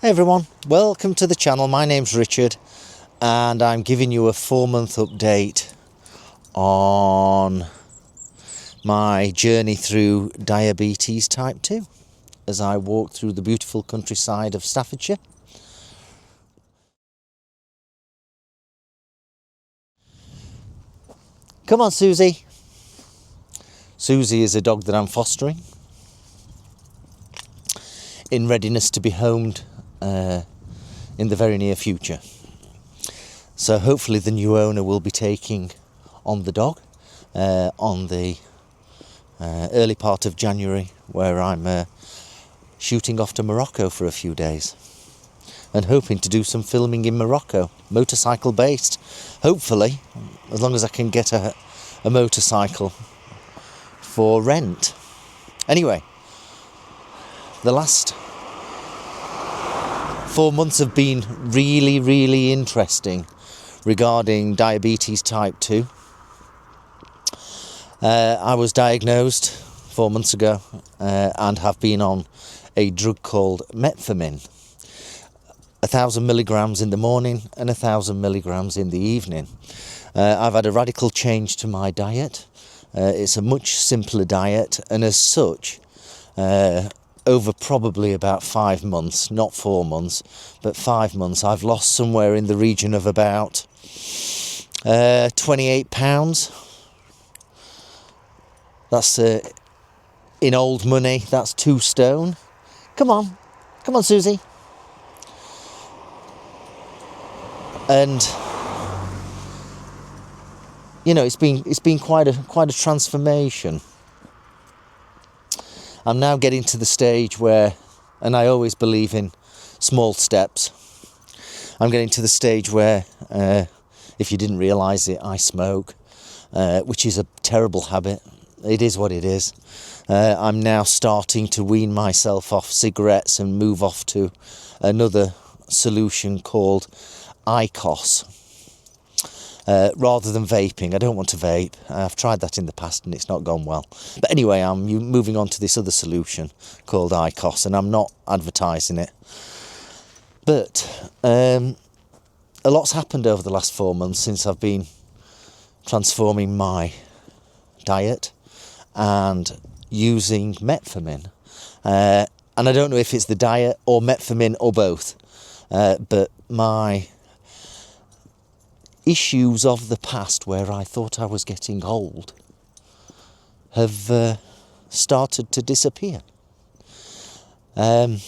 Hey everyone, welcome to the channel. My name's Richard and I'm giving you a 4-month update on my journey through diabetes type 2 as I walk through the beautiful countryside of Staffordshire. Come on, Susie. Susie is a dog that I'm fostering in readiness to be homed in the very near future. So hopefully the new owner will be taking on the dog on the early part of January, where I'm shooting off to Morocco for a few days and hoping to do some filming in Morocco, motorcycle based, hopefully, as long as I can get a motorcycle for rent. Anyway, the last 4 months have been really interesting regarding diabetes type 2. I was diagnosed 4 months ago and have been on a drug called metformin, 1,000 milligrams in the morning and 1,000 milligrams in the evening. I've had a radical change to my diet. It's a much simpler diet, and as such, over probably about 5 months, not 4 months, but 5 months, I've lost somewhere in the region of about 28 pounds. That's in old money, that's 2 stone. Come on Susie. And you know, it's been quite a transformation. I'm now getting to the stage where, and I always believe in small steps, I'm getting to the stage where, if you didn't realise it, I smoke, which is a terrible habit. It is what it is. I'm now starting to wean myself off cigarettes and move off to another solution called IQOS. Rather than vaping. I don't want to vape. I've tried that in the past and it's not gone well. But anyway, I'm moving on to this other solution called IQOS, and I'm not advertising it. But a lot's happened over the last 4 months since I've been transforming my diet and using metformin. And I don't know if it's the diet or metformin or both, but my issues of the past, where I thought I was getting old, have started to disappear. No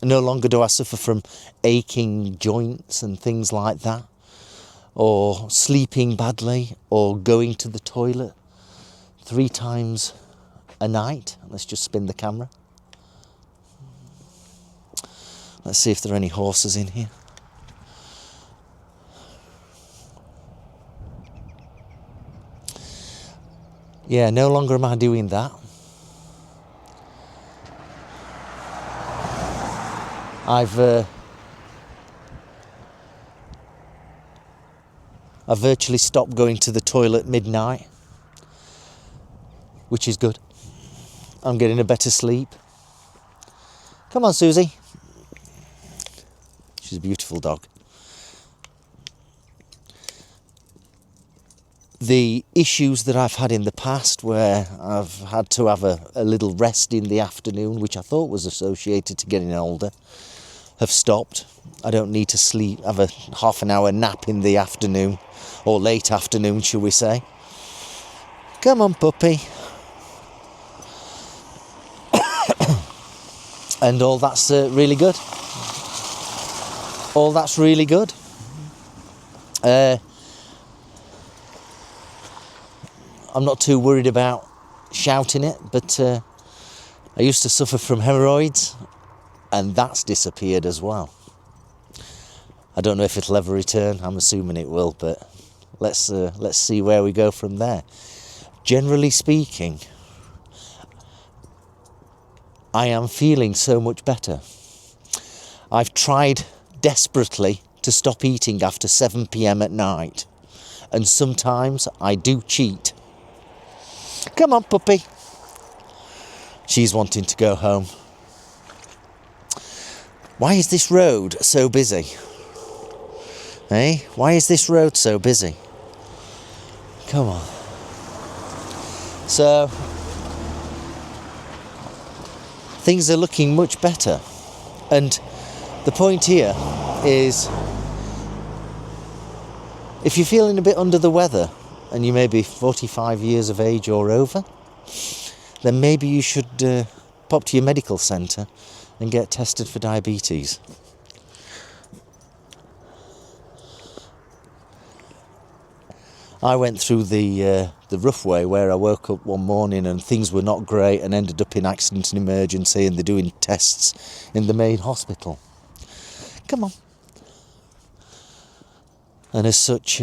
longer do I suffer from aching joints and things like that, or sleeping badly, or going to the toilet 3 times a night. Let's just spin the camera. Let's see if there are any horses in here. Yeah, no longer am I doing that. I've virtually stopped going to the toilet midnight, which is good. I'm getting a better sleep. Come on, Susie. She's a beautiful dog. The issues that I've had in the past, where I've had to have a little rest in the afternoon, which I thought was associated to getting older, have stopped. I don't need to sleep, have a half an hour nap in the afternoon, or late afternoon, shall we say. Come on, puppy. And all that's really good. All that's really good. I'm not too worried about shouting it, but I used to suffer from hemorrhoids, and that's disappeared as well. I don't know if it'll ever return. I'm assuming it will, but let's see where we go from there. Generally speaking, I am feeling so much better. I've tried desperately to stop eating after 7 p.m. at night, and sometimes I do cheat. Come on, puppy. She's wanting to go home. Why is this road so busy? Eh? Why is this road so busy? Come on. So, things are looking much better. And the point here is, if you're feeling a bit under the weather, and you may be 45 years of age or over, then maybe you should pop to your medical centre and get tested for diabetes. I went through the rough way where I woke up one morning and things were not great and ended up in accident and emergency, and they're doing tests in the main hospital. Come on. And as such,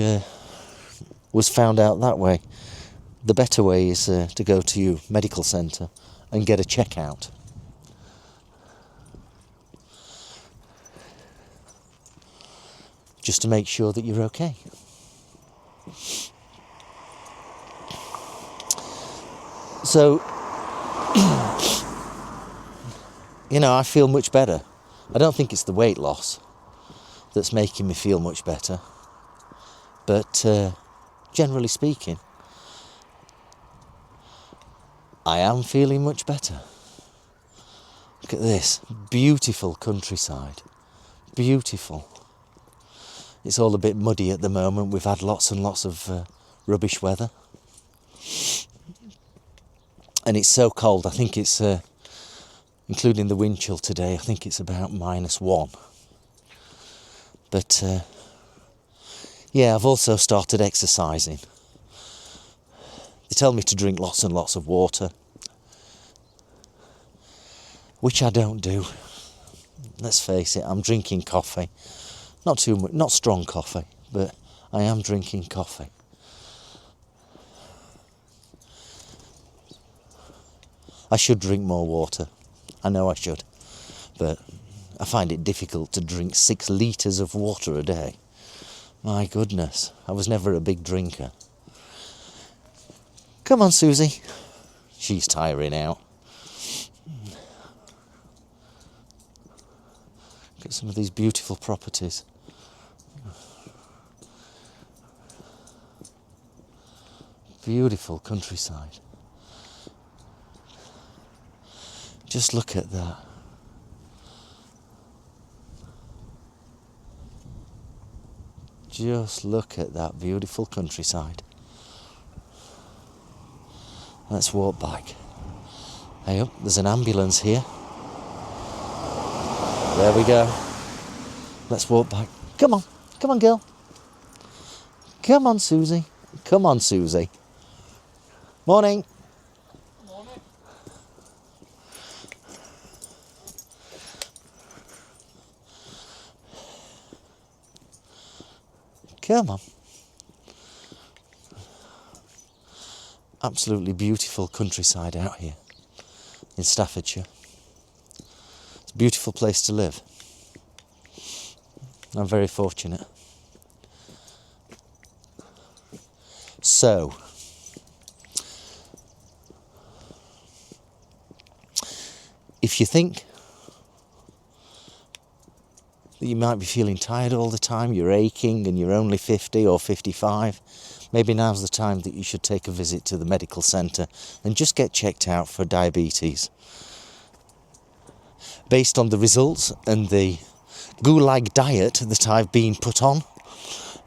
was found out that way. The better way is to go to your medical centre and get a check out. Just to make sure that you're okay. So, I feel much better. I don't think it's the weight loss that's making me feel much better. But generally speaking, I am feeling much better. Look at this beautiful countryside. Beautiful. It's all a bit muddy at the moment. We've had lots and lots of rubbish weather. And it's so cold. I think it's, including the wind chill today, I think it's about -1. But, yeah, I've also started exercising. They tell me to drink lots and lots of water, which I don't do. Let's face it, I'm drinking coffee. Not too much, not strong coffee, but I am drinking coffee. I should drink more water. I know I should. But I find it difficult to drink 6 litres of water a day. My goodness, I was never a big drinker. Come on, Susie. She's tiring out. Look at some of these beautiful properties. Beautiful countryside. Just look at that. Just look at that beautiful countryside. Let's walk back. Hey up, there's an ambulance here. There we go. Let's walk back. Come on girl. Come on Susie. Come on Susie. Morning. Morning. Come on. Absolutely beautiful countryside out here in Staffordshire. It's a beautiful place to live. I'm very fortunate. So, if you think that you might be feeling tired all the time, you're aching and you're only 50 or 55, maybe now's the time that you should take a visit to the medical centre and just get checked out for diabetes. Based on the results and the gulag diet that I've been put on,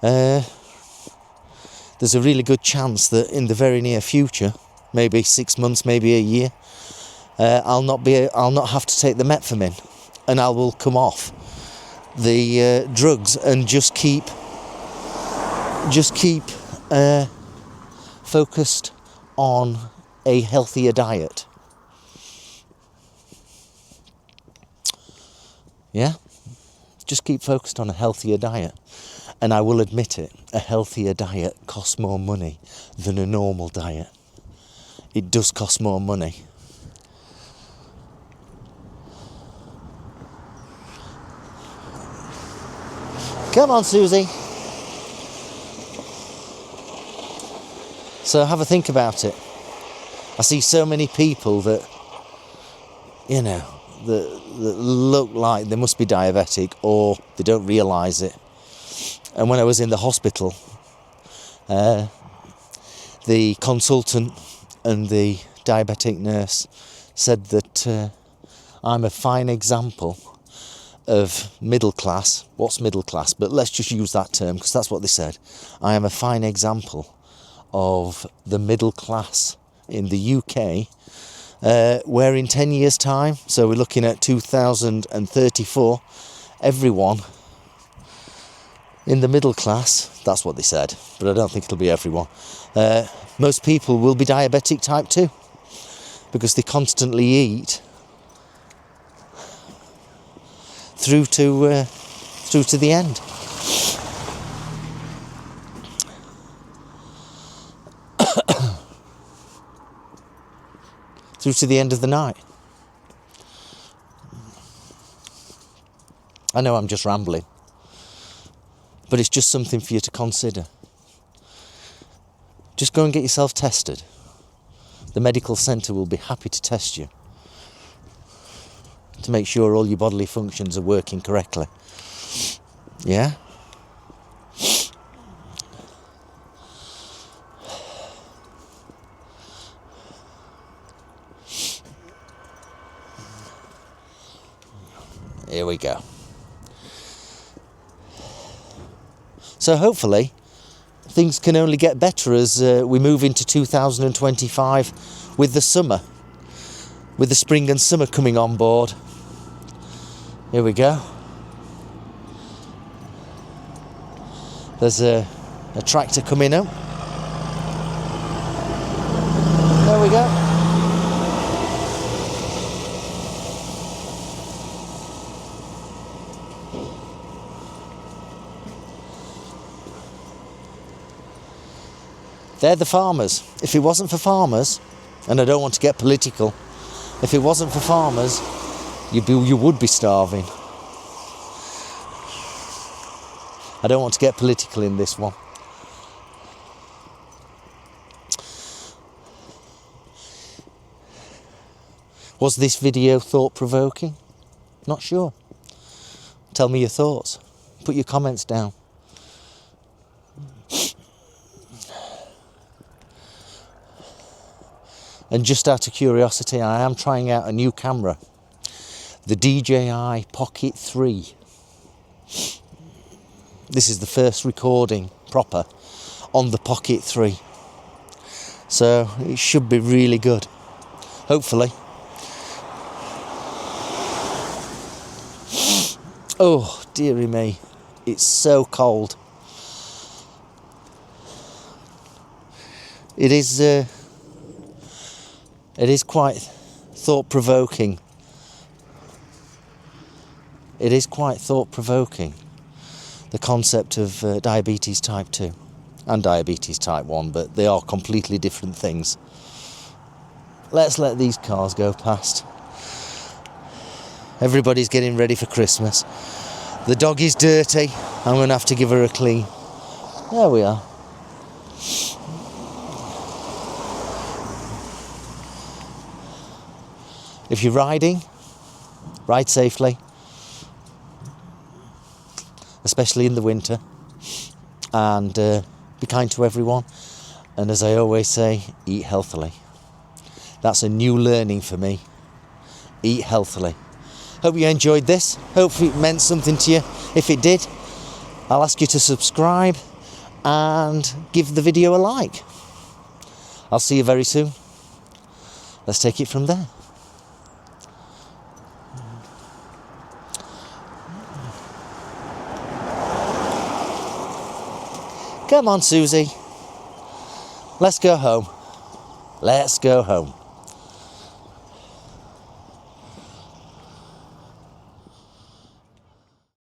there's a really good chance that in the very near future, maybe 6 months, maybe a year, I'll not have to take the metformin, and I will come off the drugs and just keep focused on a healthier diet. Yeah? Just keep focused on a healthier diet. And I will admit it, a healthier diet costs more money than a normal diet. It does cost more money. Come on, Susie. So have a think about it. I see so many people that, that look like they must be diabetic, or they don't realise it. And when I was in the hospital, the consultant and the diabetic nurse said that I'm a fine example of middle class. What's middle class? But let's just use that term because that's what they said. I am a fine example of the middle class in the UK, where in 10 years' time, so we're looking at 2034, everyone in the middle class, that's what they said, but I don't think it'll be everyone, most people will be diabetic type 2 because they constantly eat through to the end. Through to the end of the night. I know I'm just rambling, but it's just something for you to consider. Just go and get yourself tested. The medical centre will be happy to test you to make sure all your bodily functions are working correctly. Yeah? Here we go. So hopefully things can only get better as we move into 2025 with the summer, with the spring and summer coming on board. Here we go. There's a tractor coming up. There we go. They're the farmers. If it wasn't for farmers, and I don't want to get political, if it wasn't for farmers, you would be starving. I don't want to get political in this one. Was this video thought-provoking? Not sure. Tell me your thoughts. Put your comments down. And just out of curiosity, I am trying out a new camera, the DJI Pocket 3. This is the first recording proper on the Pocket 3. So it should be really good, hopefully. Oh, dearie me, it's so cold. It is quite thought-provoking. It is quite thought-provoking, the concept of diabetes type 2 and diabetes type 1, but they are completely different things. Let's let these cars go past. Everybody's getting ready for Christmas. The dog is dirty. I'm going to have to give her a clean. There we are. If you're riding, ride safely, especially in the winter, and be kind to everyone. And as I always say, eat healthily. That's a new learning for me. Eat healthily. Hope you enjoyed this. Hopefully it meant something to you. If it did, I'll ask you to subscribe and give the video a like. I'll see you very soon. Let's take it from there. Come on, Susie. Let's go home. Let's go home.